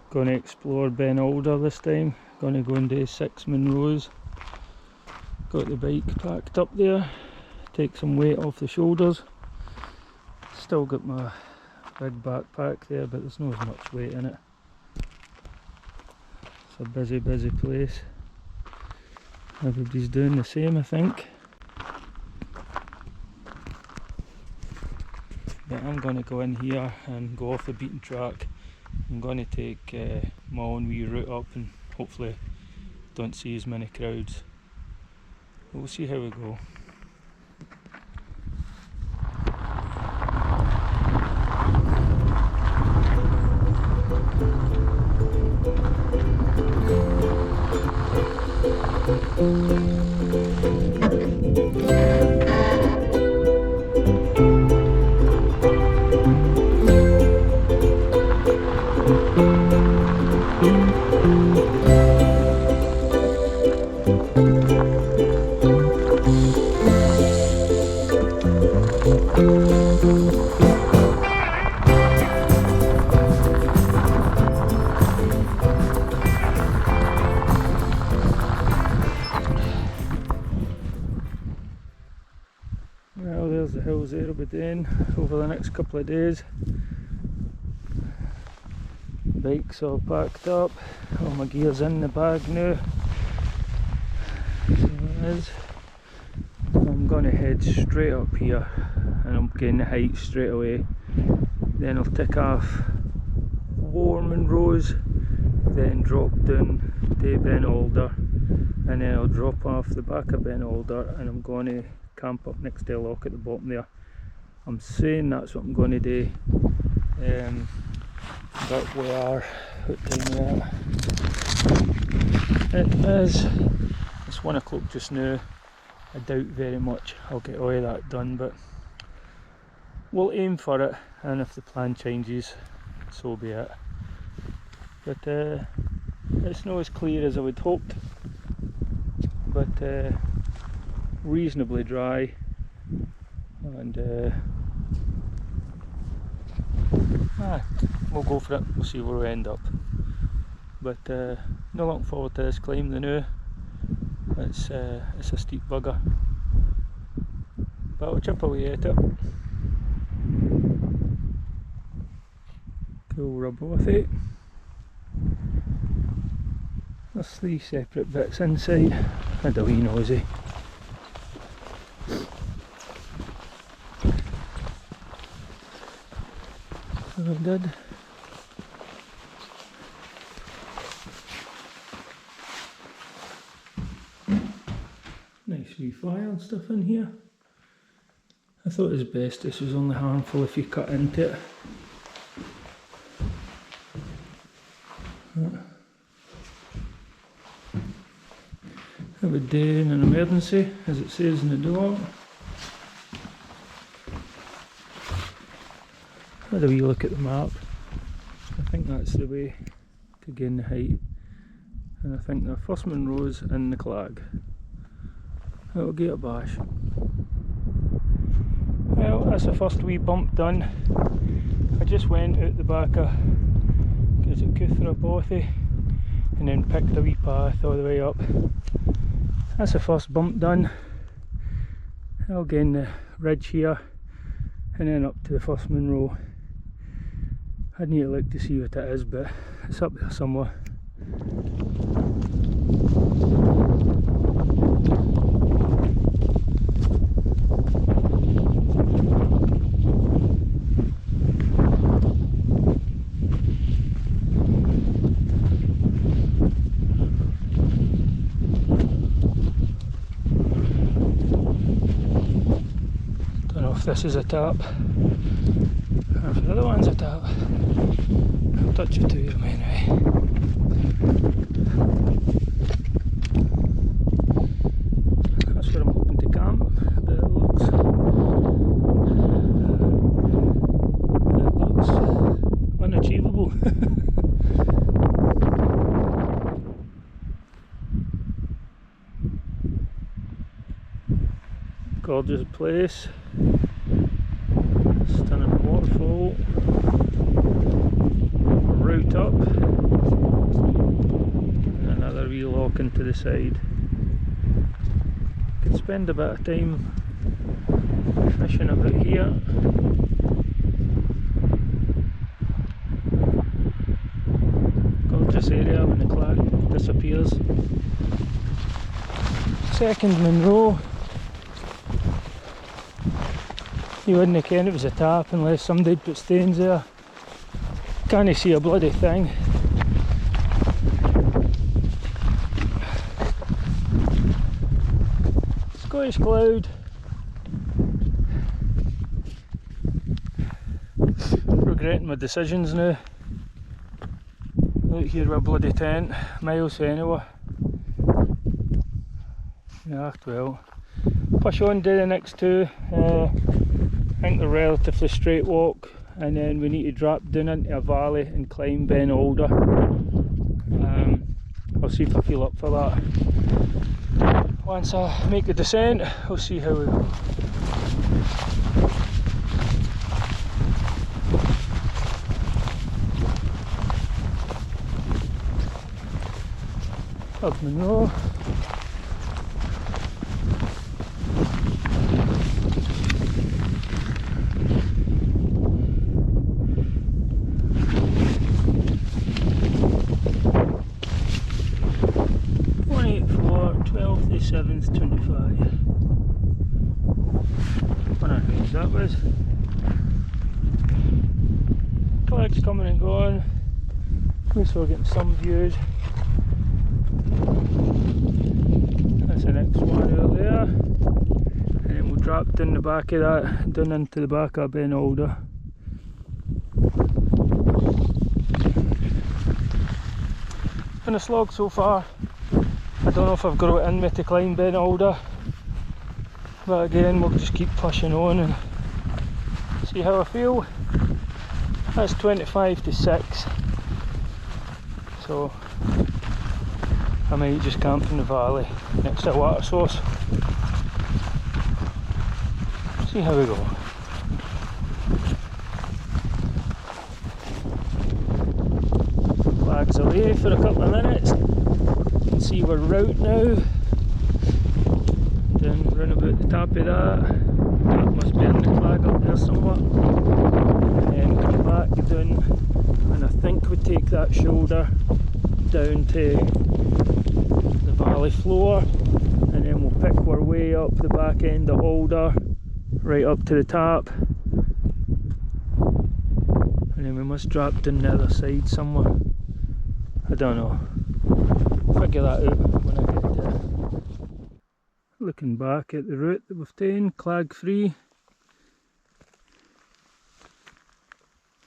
Going to explore Ben Alder this time. Going to go and do 6 Munros. Got the bike packed up there. Take some weight off the shoulders. Still got my big backpack there, but there's not as much weight in it. It's a busy place. Everybody's doing the same, I think. But I'm going to go in here and go off the beaten track. I'm going to take my own wee route up and hopefully don't see as many crowds. We'll see how we go. Well, there's the hills there I'll be doing over the next couple of days. Bike's all packed up, all my gear's in the bag now. So it is. I'm going to head straight up here and I'm getting the height straight away. Then I'll tick off Munros, then drop down to Ben Alder, and then I'll drop off the back of Ben Alder and I'm going to camp up next to a lock at the bottom there. I'm saying that's what I'm going to do. But we are, what time is it? It is, it's 1 o'clock just now. I doubt very much I'll get all of that done, but we'll aim for it, and if the plan changes, so be it. But it's not as clear as I would hoped, but reasonably dry, and we'll go for it. We'll see where we end up. But not looking forward to this climb now. It's a steep bugger, but I'll chip away at it. Cool rub with it. There's 3 separate bits inside. Had a wee nosy. So I did. Nice wee fire and stuff in here. I thought asbestos was only harmful if you cut into it. It would do in an emergency, as it says in the door. Had a wee look at the map. I think that's the way to gain the height. And I think the first Munros in the Clag. It'll get a bash. Well, that's the first wee bump done. I just went out the back of Bothy and then picked a wee path all the way up. That's the first bump done. I'll gain the ridge here and then up to the first Munro. I'd need to look to see what it is, but it's up there somewhere. This is a tap, or if the other one's a tap. I'll touch it to you anyway. That's where I'm hoping to camp, but it looks unachievable. Gorgeous place. Stunning waterfall, route up, the side. Could spend a bit of time fishing about here. Gorgeous area when the clag disappears. Second Munro. You wouldn't ken it was a tap unless somebody'd put stains there. Can't see a bloody thing. Scottish cloud. Regretting my decisions now. Out here with a bloody tent, miles anyway. Yeah, well. Push on to the next two. I think they're relatively straight walk, and then we need to drop down into a valley and climb Ben Alder. I'll see if I feel up for that. Once I make the descent, we'll see how we go. Up Munro. Seventh 25. Wonder whose that was. Flags coming and going. At least we're getting some views. That's the next one over there. And then we'll drop down the back of that, down into the back of Ben Alder. Been a slog so far. I don't know if I've got it in me to climb Ben Alder, but again we'll just keep pushing on and see how I feel. That's 25 to 6, so I might just camp in the valley next to a water source. See how we go. Flags away for a couple of minutes. See we're route now, then run about the top of that must be in the flag up there somewhat, and then come back down, and I think we take that shoulder down to the valley floor, and then we'll pick our way up the back end of Alder right up to the top, and then we must drop down the other side somewhere. I don't know. Figure that out when I get there. Looking back at the route that we've taken, clag free.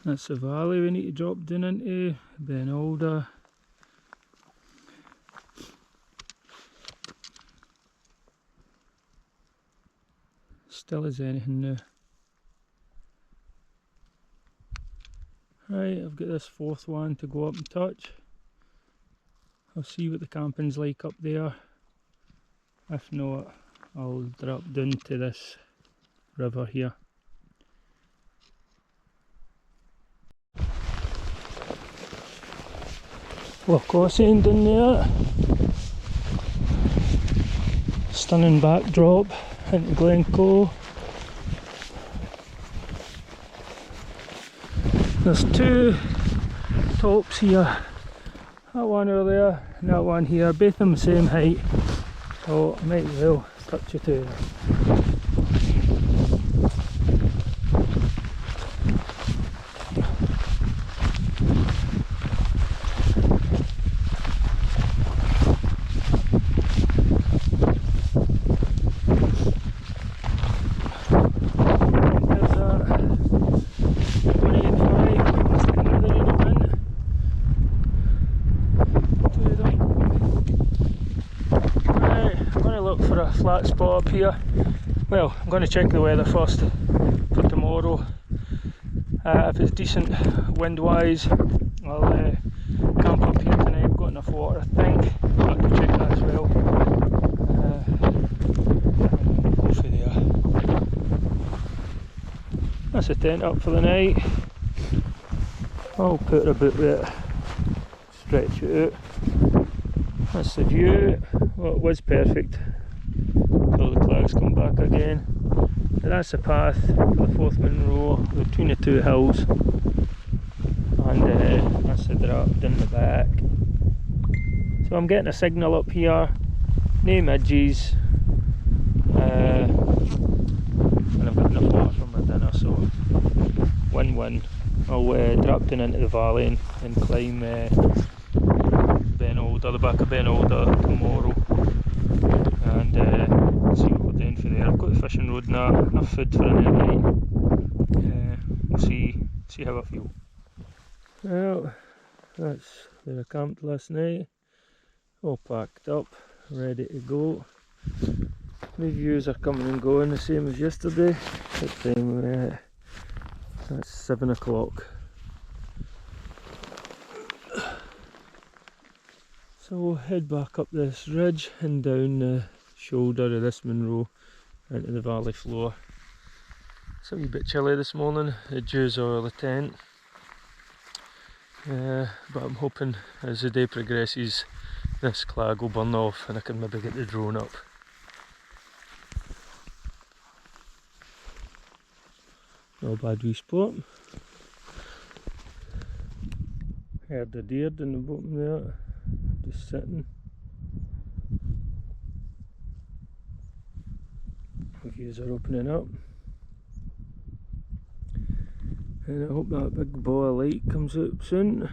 That's the valley we need to drop down into, Ben Alder. Still as anything now. Right, I've got this fourth one to go up and touch. I'll see what the camping's like up there. If not, I'll drop down to this river here. Lochosine down there. Stunning backdrop into Glencoe. There's two tops here. That one over there and that one here, both of them the same height, so I might as well touch it two. Flat spot up here. Well, I'm going to check the weather first for tomorrow. If it's decent wind wise, I'll camp up here tonight. I've got enough water, I think. I'll have to check that as well. Go for there. That's the tent up for the night. I'll put it about there, stretch it out. That's the view. Well, it was perfect until the clouds come back again. But that's the path for the fourth Munro between the two hills, and that's the drop down the back. So I'm getting a signal up here, no midges, and I've got enough water for my dinner, so win-win. I'll drop down into the valley and climb Ben Alder, the back of Ben Alder tomorrow, and see what we're doing for there. I've got the fishing rod now, enough food for an night. We'll see how I feel. Well, that's where I camped last night, all packed up, ready to go. The views are coming and going the same as yesterday. What time? That's 7 o'clock. So we'll head back up this ridge and down the shoulder of this Munro into the valley floor. It's a wee bit chilly this morning, the dew's over the tent. But I'm hoping as the day progresses this clag will burn off and I can maybe get the drone up. Not a bad wee spot. Heard the deer in the bottom there, just sitting. The views are opening up. And I hope that big ball of light comes out soon.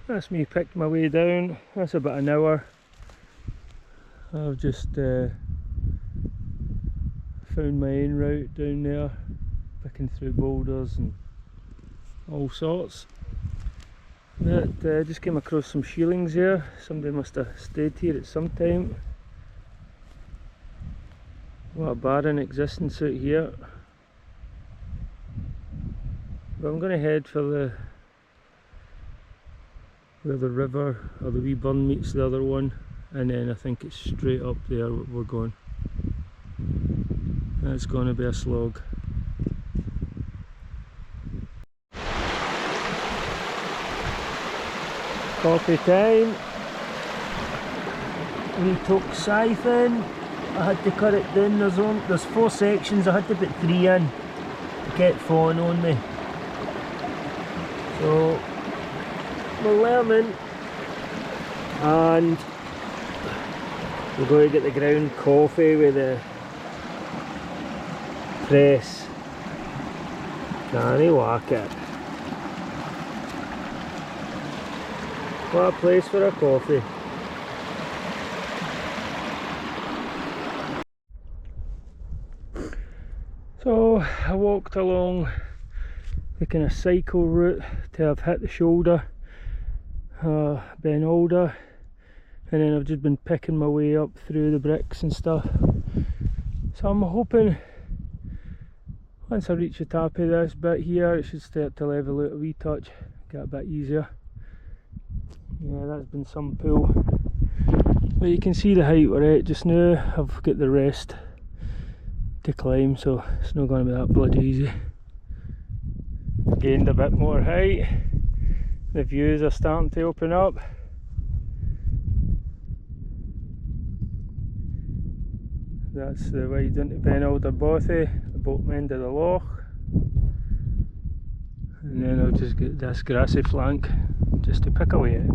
That's me picked my way down. That's about an hour. I've just found my own route down there, picking through boulders and all sorts. But just came across some shearlings here. Somebody must have stayed here at some time. What a barren existence out here. But I'm going to head for where the river or the wee burn meets the other one, and then I think it's straight up there we're going. That's going to be a slog. Coffee time. We took siphon. I had to cut it down. There's 4 sections. I had to put 3 in to get phone on me. So we're learning, and we're going to get the ground coffee with the press. Can he whack it? What a place for a coffee. So I walked along the kind of cycle route till I've hit the shoulder, Ben Alder, and then I've just been picking my way up through the bricks and stuff. So I'm hoping once I reach the top of this bit here it should start to level out a wee touch, get a bit easier. Yeah, that's been some pull, but you can see the height we're at just now. I've got the rest to climb, so it's not going to be that bloody easy. Gained a bit more height, the views are starting to open up. That's the way down to Ben Alder Bothy, the bottom end of the loch, and then I'll just get this grassy flank just to pick away at.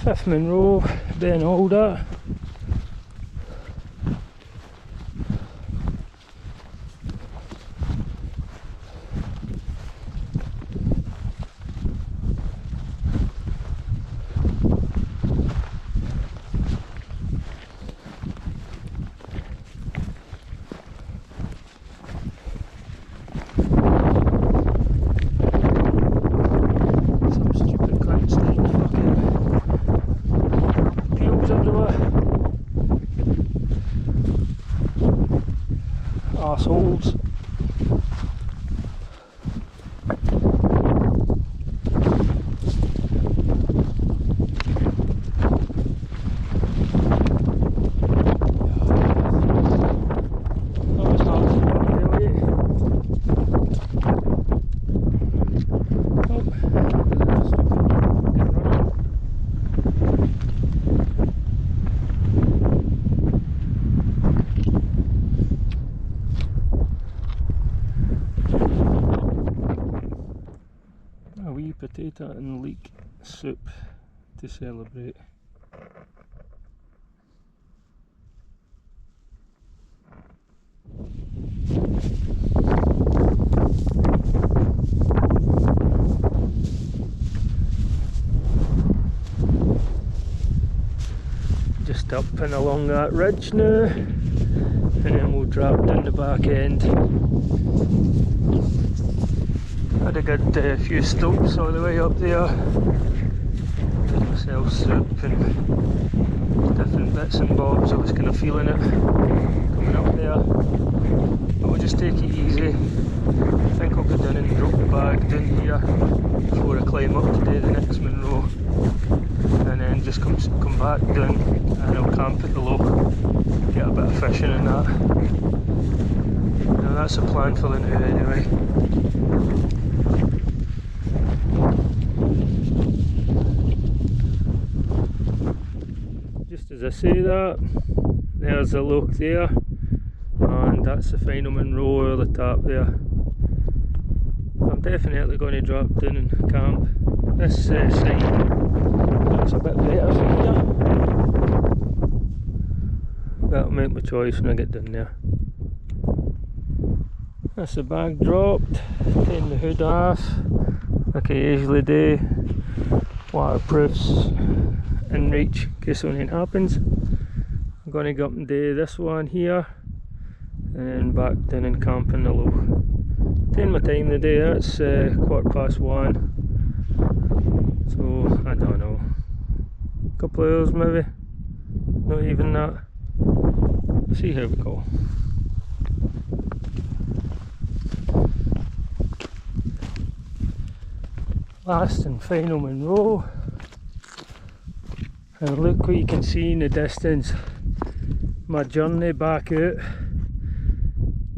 5th Munro, Ben Alder. Arseholes. potato and leek soup to celebrate. Just up and along that ridge now, and then we'll drop down the back end. Had a good few stops all the way up there. Made myself soup and different bits and bobs. I was kind of feeling it coming up there, but we'll just take it easy. I think I'll go down and drop the bag down here before I climb up to do the next Munro, and then just come back down and I'll camp at the loch, get a bit of fishing and that. Now that's the plan for the now anyway. Just as I say that, there's the loch there, and that's the final Munro over the top there. I'm definitely going to drop down and camp. This side looks a bit better from here. That'll make my choice when I get down there. That's the bag dropped, taking the hood off like I usually do. Waterproofs in reach in case anything happens. I'm going to go up and do this one here and then back down and camp in the low. Taking my time today, it's 1:15, so I don't know, a couple of hours maybe, not even that. We'll see how we go. Last and final Munro, and look what you can see in the distance. My journey back out.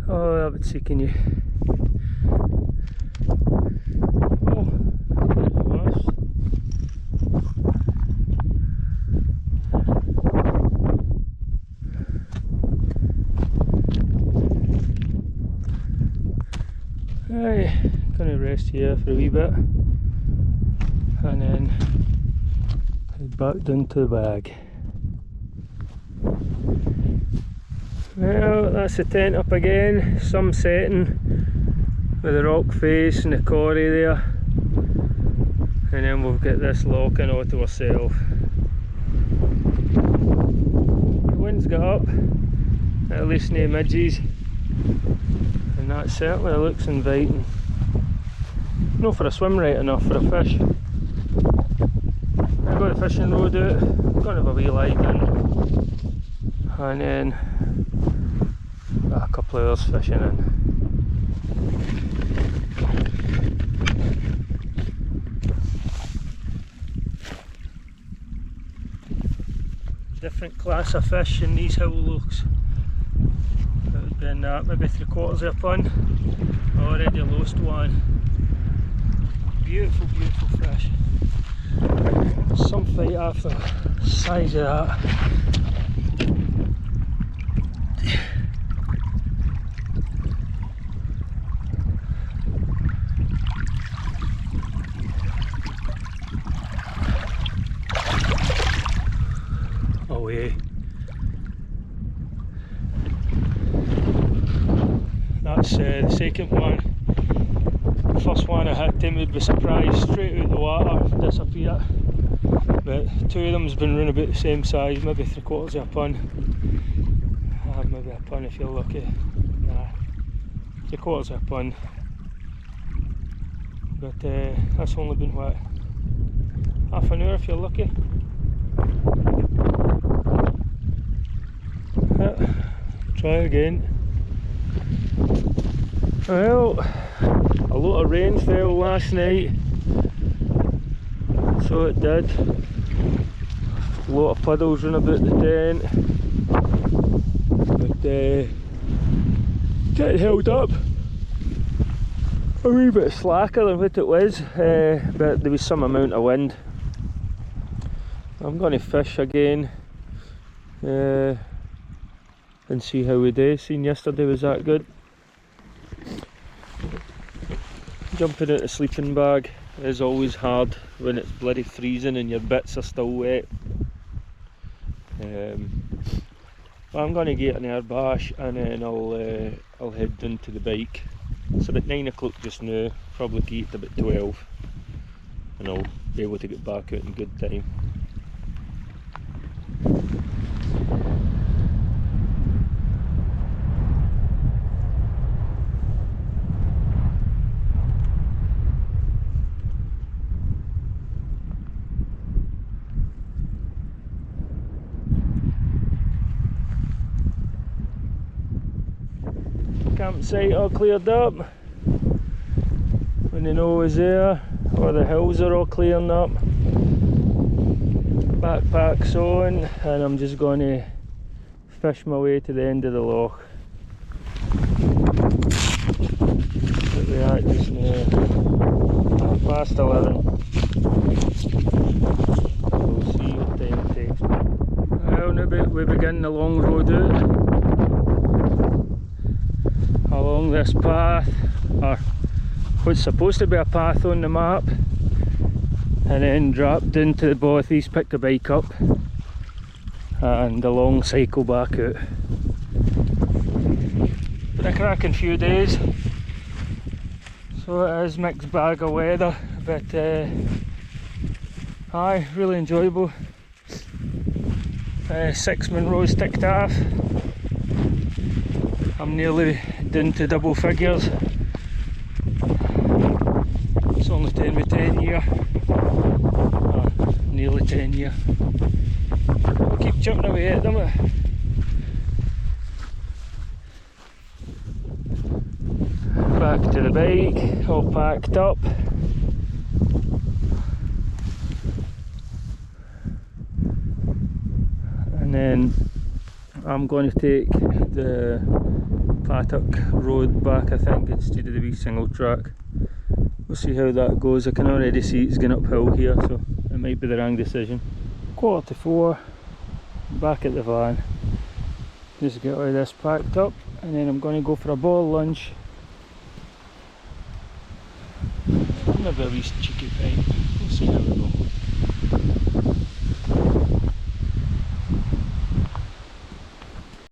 Oh, that would seeking you. Oh, right, gonna rest here for a wee bit and then head back down to the bag. Well, that's the tent up again, sun setting with the rock face and the corrie there, and then we'll get this loch in all to ourselves. The wind's got up, at least no midges, and that certainly looks inviting. Not for a swim right enough, for a fish. I've got the fishing rod out, I'm going to have a wee lie in, and then a couple of hours fishing in. Different class of fish in these hill lochs. It would be in that, maybe 3/4 of a pond. Already lost one. Beautiful, beautiful fish. Some fight after the size of that. Away. That's the second one. The first one I hit him would be surprised, straight out the water, disappear. But two of them's been round about the same size, maybe 3/4 of a pond. Maybe a pond if you're lucky. Nah, 3/4 of a pond. But that's only been what, half an hour if you're lucky. Try again. Well, a lot of rain fell last night, so it did. A lot of puddles run about the tent, but it held up. A wee bit slacker than what it was, but there was some amount of wind. I'm going to fish again and see how we do. Seen yesterday was that good. Jumping out the sleeping bag, is always hard when it's bloody freezing and your bits are still wet. But I'm going to get an air bash and then I'll head down to the bike. It's about 9 o'clock just now, probably get about 12, and I'll be able to get back out in good time. Campsite all cleared up. When the know is there, or the hills are all clearing up. Backpack's on, and I'm just going to fish my way to the end of the loch. Where we at just now? 11:30. We'll see what time it takes me. Well, now we begin the long road out along this path, or what's supposed to be a path on the map, and then dropped into the bothies, picked the bike up, and a long cycle back out. Been a cracking few days, so it is mixed bag of weather, but aye, really enjoyable. 6 Munros ticked off. I'm nearly down to double figures. It's only 10 with 10 year. Nearly 10 year. We'll keep chipping away at them. Back to the bike, all packed up. And then I'm going to take the plateau road back, I think, instead of the wee single track. We'll see how that goes. I can already see it's going uphill here, so it might be the wrong decision. 4:15, back at the van. Just get all this packed up, and then I'm going to go for a ball lunch. Maybe a wee cheeky pint. We'll see how we go.